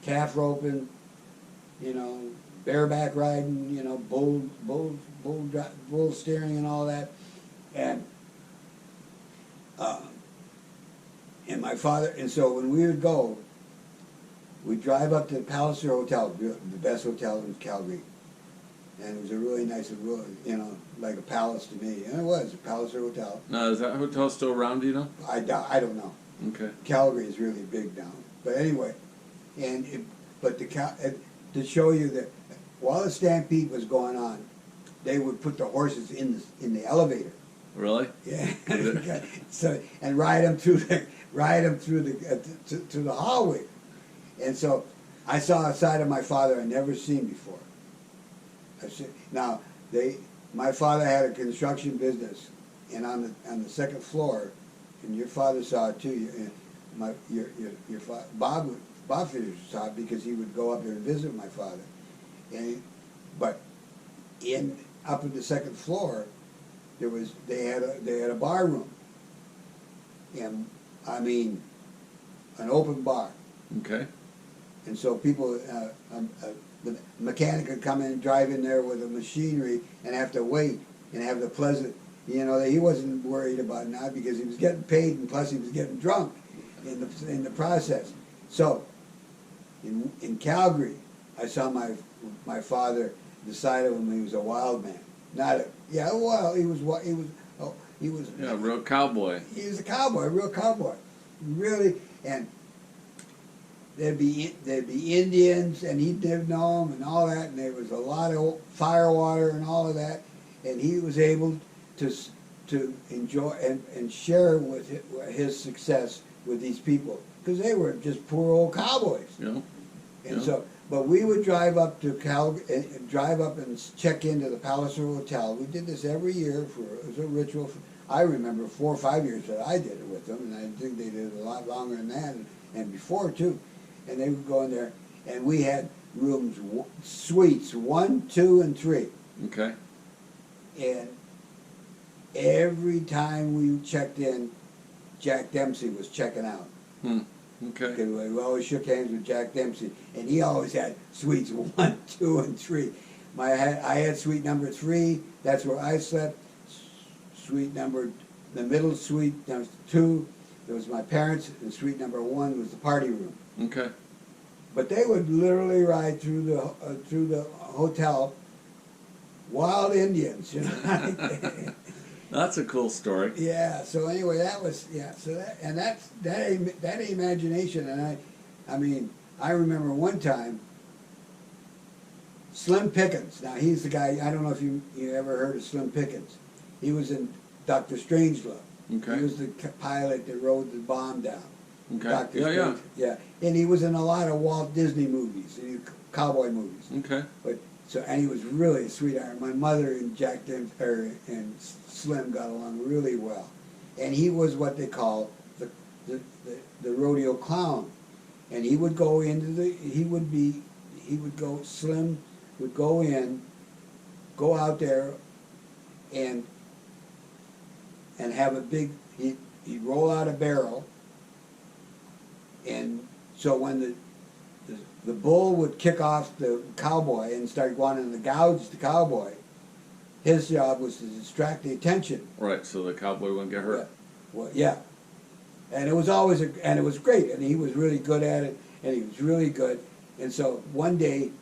calf roping, bareback riding, bull steering and all that. And my father, and so when we would go, we'd drive up to the Palliser Hotel, the best hotel in Calgary. And it was a really nice, like a palace to me. And it was, a Palliser Hotel.
Now, is that hotel still around, do you know?
I don't know.
Okay.
Calgary is really big now. But anyway, to show you that while the stampede was going on, they would put the horses in the elevator.
Really?
Yeah. So and ride them through the to the hallway. And so I saw a side of my father I never seen before. My father had a construction business, and on the second floor, and your father saw it too. Your father, Bob Fisher saw it because he would go up there and visit my father. But up at the second floor, they had a bar room, and I mean, an open bar.
Okay.
And so people, the mechanic could come in and drive in there with the machinery and have to wait and have the pleasant, he wasn't worried about that because he was getting paid and plus he was getting drunk in the process. So in Calgary, I saw my father, the side of him, he was a wild man. He was
a real cowboy.
He was a cowboy, a real cowboy. Really, and there'd be Indians, and he didn't know them and all that, and there was a lot of firewater and all of that, and he was able to enjoy and share with his success with these people because they were just poor old cowboys.
Yeah.
And so, but we would drive up to Calgary, drive up and check into the Palliser Hotel. We did this every year it was a ritual. I remember 4 or 5 years that I did it with them, and I think they did it a lot longer than that, and before too. And they would go in there, and we had rooms, suites 1, 2, and 3.
Okay.
And every time we checked in, Jack Dempsey was checking out.
Okay.
Because we always shook hands with Jack Dempsey, and he always had suites 1, 2, and 3. I had suite number 3. That's where I slept. The middle suite number 2. It was my parents, and suite number 1 was the party room.
Okay.
But they would literally ride through the hotel, wild Indians,
That's a cool story.
Yeah. So anyway, that was So that imagination, and I mean, I remember one time, Slim Pickens. Now he's the guy. I don't know if you ever heard of Slim Pickens. He was in Dr. Strangelove.
Okay.
He was the pilot that rode the bomb down.
Okay.
Dr. Yeah. And he was in a lot of Walt Disney movies, cowboy movies.
Okay.
And he was really a sweetheart. My mother and Jack Dempsey and Slim got along really well, and he was what they call the rodeo clown, and he would go Slim would go out there, and have a big. He'd roll out a barrel, and so when the bull would kick off the cowboy and start wanting to gouge the cowboy, his job was to distract the attention.
Right, so the cowboy wouldn't get hurt.
Yeah. And it was always and it was great, and he was really good at it, and he was really good. And so one day,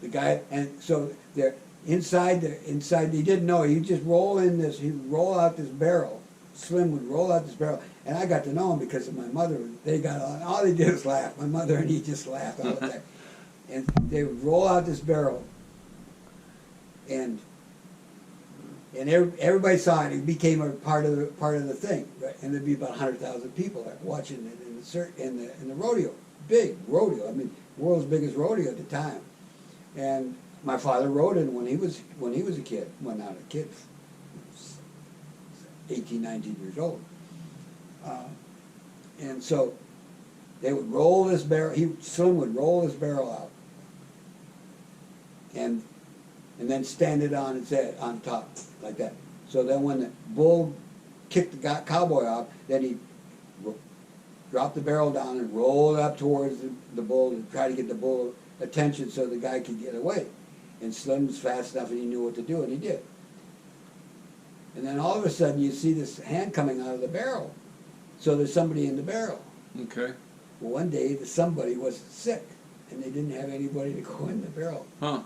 the guy, and so there inside he didn't know, he'd just he'd roll out this barrel. Slim would roll out this barrel, and I got to know him because of my mother. They got on. All they did was laugh. My mother and he just laughed all the time. And they would roll out this barrel, and And everybody saw it. It became a part of the thing, right? And there'd be about 100,000 people there watching it in the rodeo, big rodeo. I mean, world's biggest rodeo at the time. And my father rode it when he was a kid. Well, not a kid, 18, 19 years old. And so they would roll this barrel. Slim would roll this barrel out, and then stand it on its head, on top, like that. So then when the bull kicked the cowboy off, then he dropped the barrel down and rolled up towards the bull to try to get the bull attention so the guy could get away. And Slim was fast enough and he knew what to do, and he did. And then all of a sudden you see this hand coming out of the barrel. So there's somebody in the barrel.
Okay.
Well, one day the somebody was sick, and they didn't have anybody to go in the barrel.
Huh.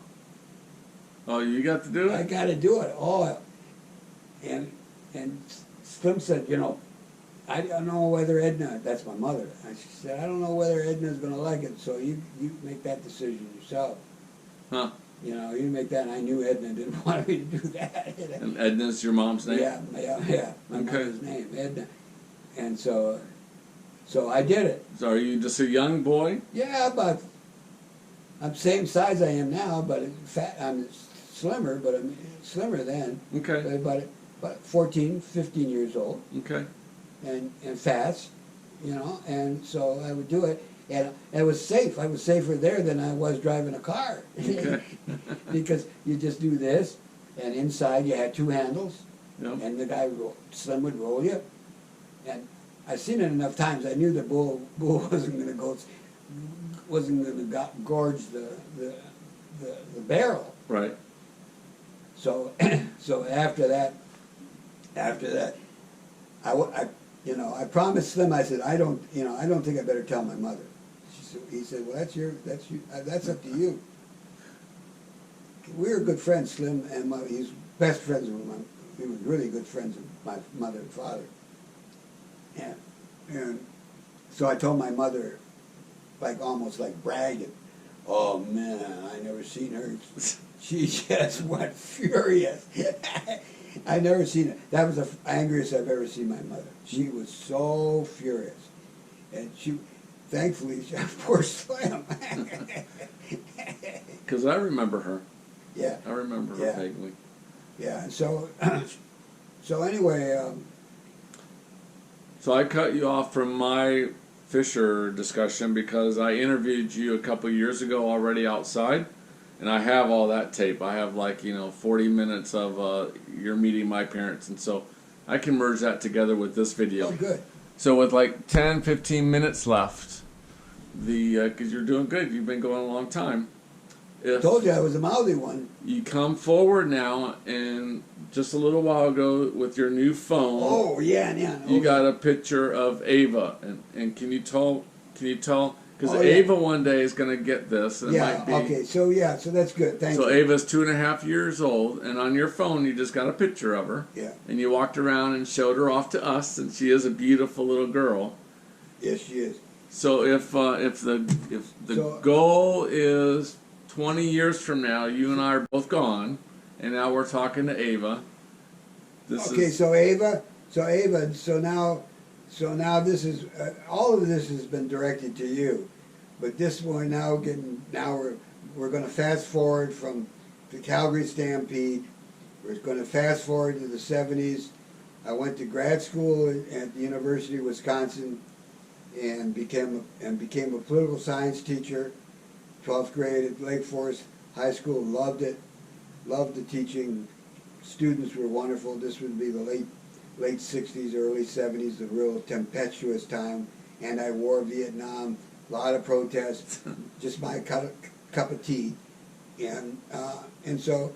Oh, you got to do it?
I got to do it. Oh, and Slim said, you know, I don't know whether Edna, that's my mother, and she said, I don't know whether Edna's going to like it, so you make that decision yourself.
Huh.
You know, you make that, and I knew Edna didn't want me to do that.
And Edna's your mom's name?
Yeah, my
Okay.
mother's name, Edna. And so I did it.
So are you just a young boy?
Yeah, but I'm same size I am now, but I'm slimmer, but I'm slimmer then.
Okay.
But 14, 15 years old.
Okay.
And fast, you know, and so I would do it. And it was safe. I was safer there than I was driving a car.
Okay.
Because you just do this, and inside you had two handles,
Yep.
and the guy, Slim, would roll you. And I've seen it enough times. I knew the bull wasn't going to gorge the barrel.
Right.
So after that, I promised Slim. I said, I don't think I better tell my mother. He said, well, that's up to you. We were good friends, Slim and he's best friends with he was really good friends with my mother and father. And so I told my mother, almost like bragging, oh man, I never seen her. She just went furious. I never seen it. That was the angriest I've ever seen my mother. She was so furious. And thankfully, poor Slim.
Because I remember her.
Yeah.
I remember her vaguely.
Yeah, and so anyway.
So I cut you off from my Fisher discussion because I interviewed you a couple years ago already outside, and I have all that tape. I have 40 minutes of you're meeting my parents, and so I can merge that together with this video.
Oh, good.
So with 10, 15 minutes left, because you're doing good, you've been going a long time.
I told you I was a mouthy one.
You come forward now, and just a little while ago with your new phone.
Oh, yeah.
You got a picture of Ava, and can you tell? Because
Oh,
Ava one day is going to get this. And it might be,
okay, so that's good. Thank you.
So Ava's 2.5 years old, and on your phone you just got a picture of her.
Yeah.
And you walked around and showed her off to us, and she is a beautiful little girl.
Yes, she is.
So if the goal is 20 years from now, you and I are both gone, and now we're talking to Ava.
So now this is all of this has been directed to you, but this one we're going to fast forward from the Calgary Stampede. We're going to fast forward to the 70s. I went to grad school at the University of Wisconsin and became a political science teacher. 12th grade at Lake Forest High School, loved it, loved the teaching. Students were wonderful. This would be the late 60s, early 70s, the real tempestuous time. Anti-war Vietnam, a lot of protests, just my cup of tea. And so,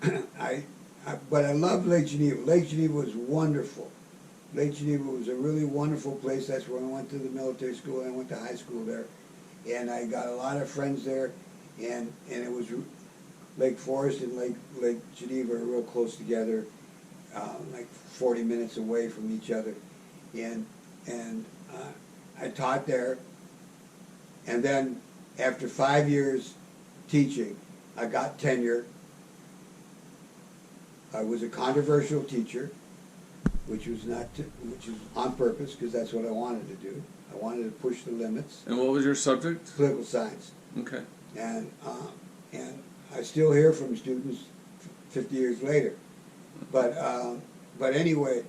but I loved Lake Geneva. Lake Geneva was wonderful. Lake Geneva was a really wonderful place. That's where I went to the military school. I went to high school there. And I got a lot of friends there, and it was Lake Forest and Lake Geneva are real close together, 40 minutes away from each other, and I taught there, and then after 5 years teaching, I got tenure, I was a controversial teacher, which was on purpose, because that's what I wanted to do. I wanted to push the limits.
And what was your subject?
Political science.
Okay.
And I still hear from students 50 years later. But anyway,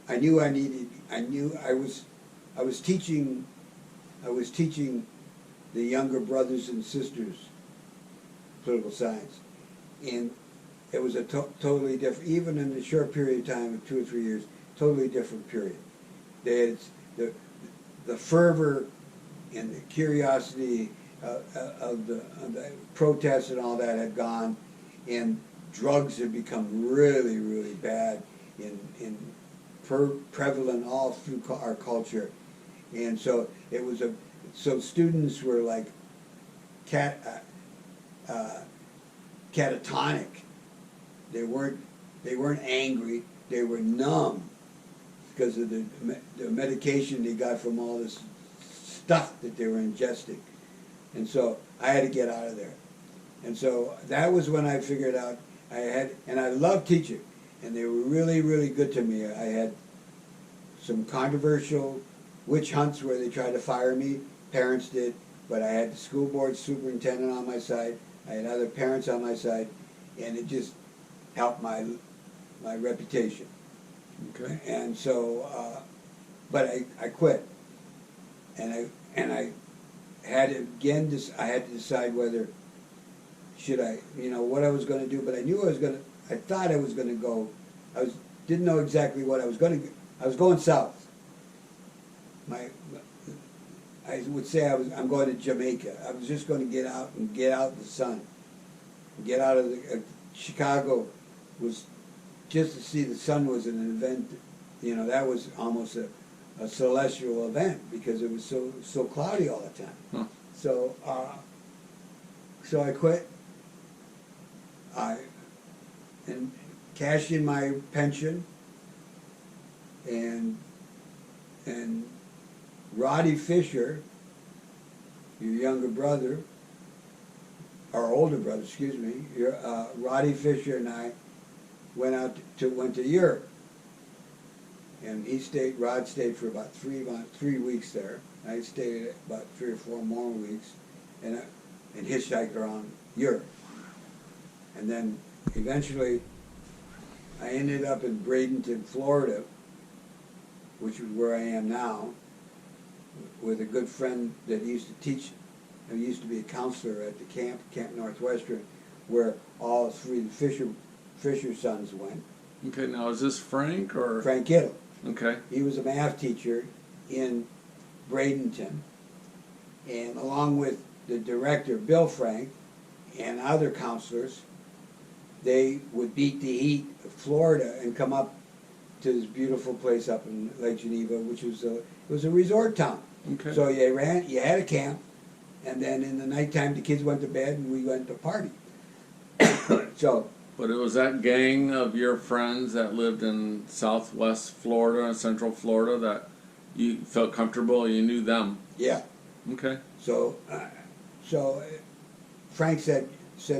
I knew I was teaching the younger brothers and sisters political science, and it was a totally different, even in a short period of time of 2 or 3 years, totally different period. They had the fervor and the curiosity of the protests and all that had gone, and drugs had become really, really bad in prevalent all through our culture, and so it was so students were like catatonic. They weren't angry. They were numb because of the medication they got from all this stuff that they were ingesting. And so I had to get out of there. And so that was when I figured out and I loved teaching, and they were really, really good to me. I had some controversial witch hunts where they tried to fire me. Parents did, but I had the school board superintendent on my side. I had other parents on my side, and it just helped my reputation.
Okay.
And so, but I quit, and I had to I had to decide whether should I, what I was going to do. But I knew I thought I was going to go. Didn't know exactly what I was going to. I was going south. I would say I'm going to Jamaica. I was just going to get out in the sun, get out of Chicago. Was just to see the sun was an event. That was almost a celestial event because it was so cloudy all the time.
Huh.
So I quit. And cashed in my pension, and Roddy Fisher, your younger brother, or older brother, excuse me, Roddy Fisher and I went to Europe, and Rod stayed for about 3 weeks there. I stayed about 3 or 4 more weeks, and hitchhiked around Europe. And then eventually I ended up in Bradenton, Florida, which is where I am now, with a good friend that used to teach, who used to be a counselor at the Camp Northwestern, where all 3 Fisher sons went.
Okay, now is this Frank or?
Frank Kittle.
Okay.
He was a math teacher in Bradenton, and along with the director, Bill Frank, and other counselors, they would beat the heat of Florida and come up to this beautiful place up in Lake Geneva, which was a resort town.
Okay.
So you had a camp, and then in the nighttime the kids went to bed and we went to party. So.
But it was that gang of your friends that lived in Southwest Florida and Central Florida that you felt comfortable. You knew them.
Yeah.
Okay.
So Frank said,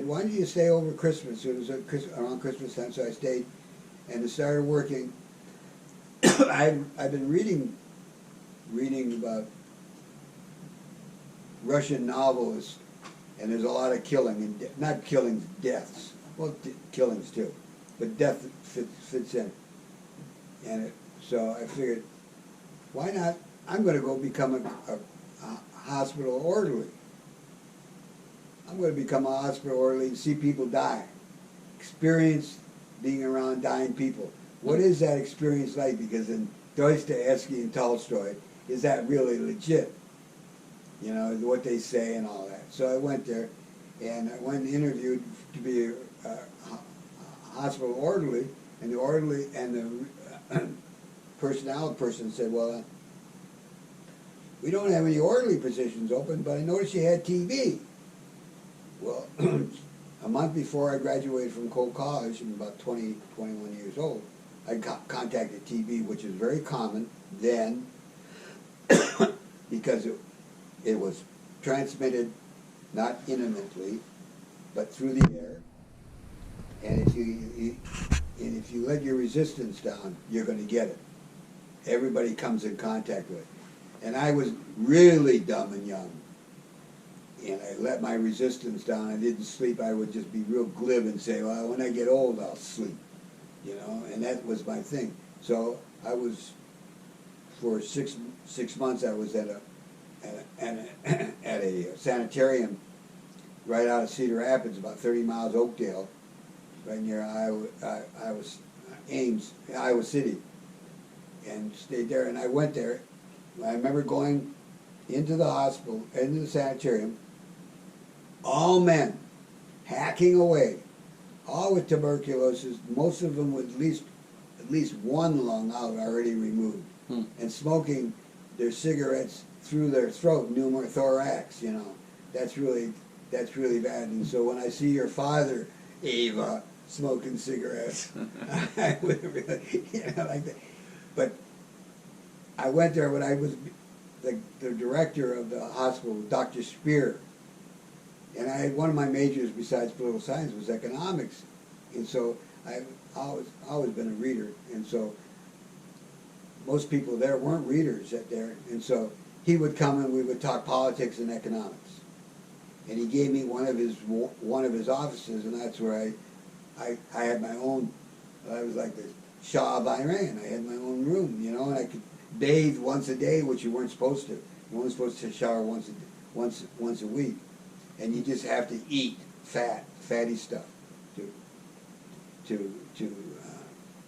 why don't you stay over Christmas? It was around Christmas time, so I stayed, and I started working. I've been reading about Russian novelists, and there's a lot of killing, and not killings, deaths. Well, killings too, but death fits in. And so I figured, why not? I'm going to go become a hospital orderly. I'm going to become a hospital orderly and see people die. Experience being around dying people. What is that experience like? Because in Dostoevsky and Tolstoy, is that really legit? What they say and all that. So I went there, and I went and interviewed to be a hospital orderly, and the personnel person said, well, we don't have any orderly positions open, but I noticed you had TB. Well, a month before I graduated from Cole College, I'm about 20, 21 years old, I contacted TB, which is very common then, because it was transmitted not intimately, but through the air. And if and if you let your resistance down, you're going to get it. Everybody comes in contact with it. And I was really dumb and young. And I let my resistance down. I didn't sleep. I would just be real glib and say, well, when I get old, I'll sleep. You know, and that was my thing. So I was, for six months, I was at a sanitarium right out of Cedar Rapids, about 30 miles Oakdale, right near Ames, Iowa City, and stayed there. And I went there. I remember going into the hospital, into the sanitarium, all men, hacking away, all with tuberculosis, most of them with at least one lung out already removed, and smoking their cigarettes through their throat, pneumothorax, you know. That's really bad. And so when I see your father, Ava, smoking cigarettes, I would really, like that. But I went there when I was the director of the hospital, Dr. Spear. And one of my majors besides political science was economics. And so I've always been a reader. And so most people there weren't readers there. And so he would come and we would talk politics and economics. And he gave me one of his offices, and that's where I had my own. I was like the Shah of Iran. I had my own room, you know, and I could bathe once a day, which you weren't supposed to. You weren't supposed to shower once a week, and you just have to eat fatty stuff. You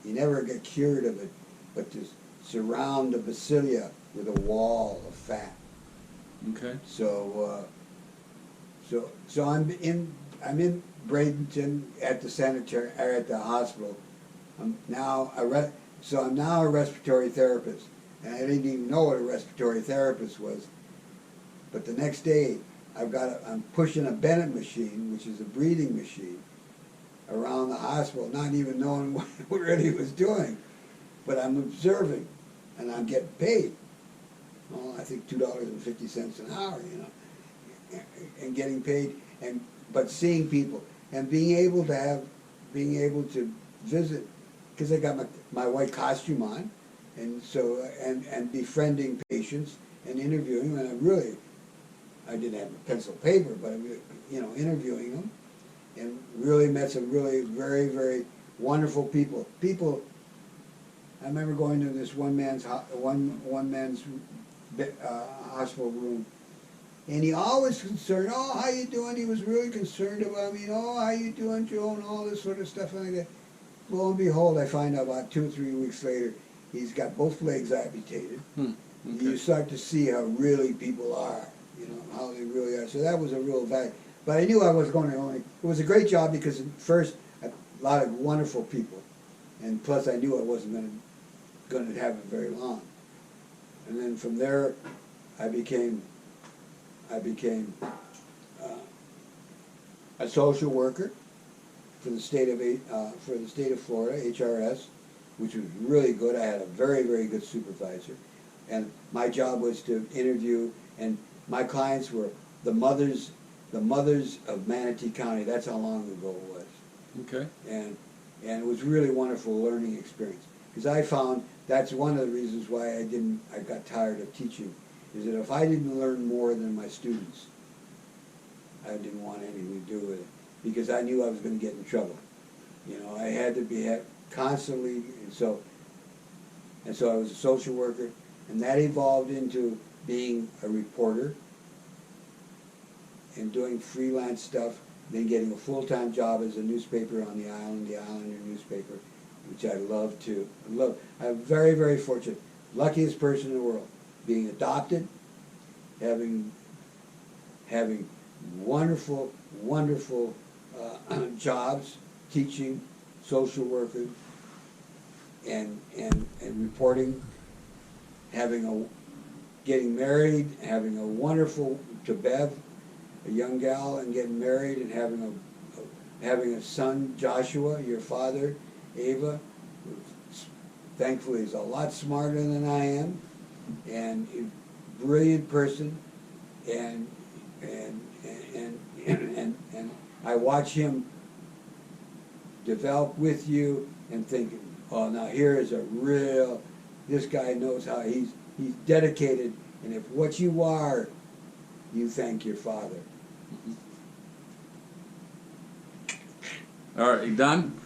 never get cured of it, but to surround the basilia with a wall of fat.
Okay.
So I'm in Bradenton at the sanitary or at the hospital. I'm now a respiratory therapist, and I didn't even know what a respiratory therapist was. But the next day, I'm pushing a Bennett machine, which is a breathing machine, around the hospital, not even knowing what he was doing. But I'm observing, and I'm getting paid. Well, I think $2.50 an hour, you know, and getting paid, but seeing people and being able to visit, because I got my white costume on, and so and befriending patients and interviewing them, and I didn't have a pencil paper, but you know, interviewing them, and really met some really very, very wonderful people. I remember going to this one man's hospital room, and he always concerned, oh, how you doing? He was really concerned about me. Oh, how you doing, Joe? And all this sort of stuff like that. Lo and behold, I find out about 2 or 3 weeks later, he's got both legs amputated. Okay. You start to see how really people are, you know, how they really are. So that was a real value. But I knew I was going to it was a great job because at first, a lot of wonderful people. And plus I knew I wasn't going to have it very long. And then from there, I became a social worker for the state of Florida, HRS, which was really good. I had a very, very good supervisor, and my job was to interview. And my clients were the mothers of Manatee County. That's how long ago it was.
Okay.
And it was really wonderful learning experience, because I found that's one of the reasons why I got tired of teaching, is that if I didn't learn more than my students, I didn't want anything to do with it, because I knew I was going to get in trouble. You know, I had to be constantly, and so I was a social worker, and that evolved into being a reporter and doing freelance stuff, then getting a full-time job as a newspaper on the island, the Islander newspaper, which I love too. I'm very, very fortunate, luckiest person in the world, being adopted, having wonderful, wonderful jobs, teaching, social worker, and reporting, getting married, having a wonderful, to Bev, a young gal, and getting married, and having a son, Joshua, your father, Ava, who thankfully is a lot smarter than I am, and a brilliant person, and I watch him develop with you and thinking, oh, now here is a real, this guy knows how, he's dedicated, and if what you are, you thank your father.
All right, you done?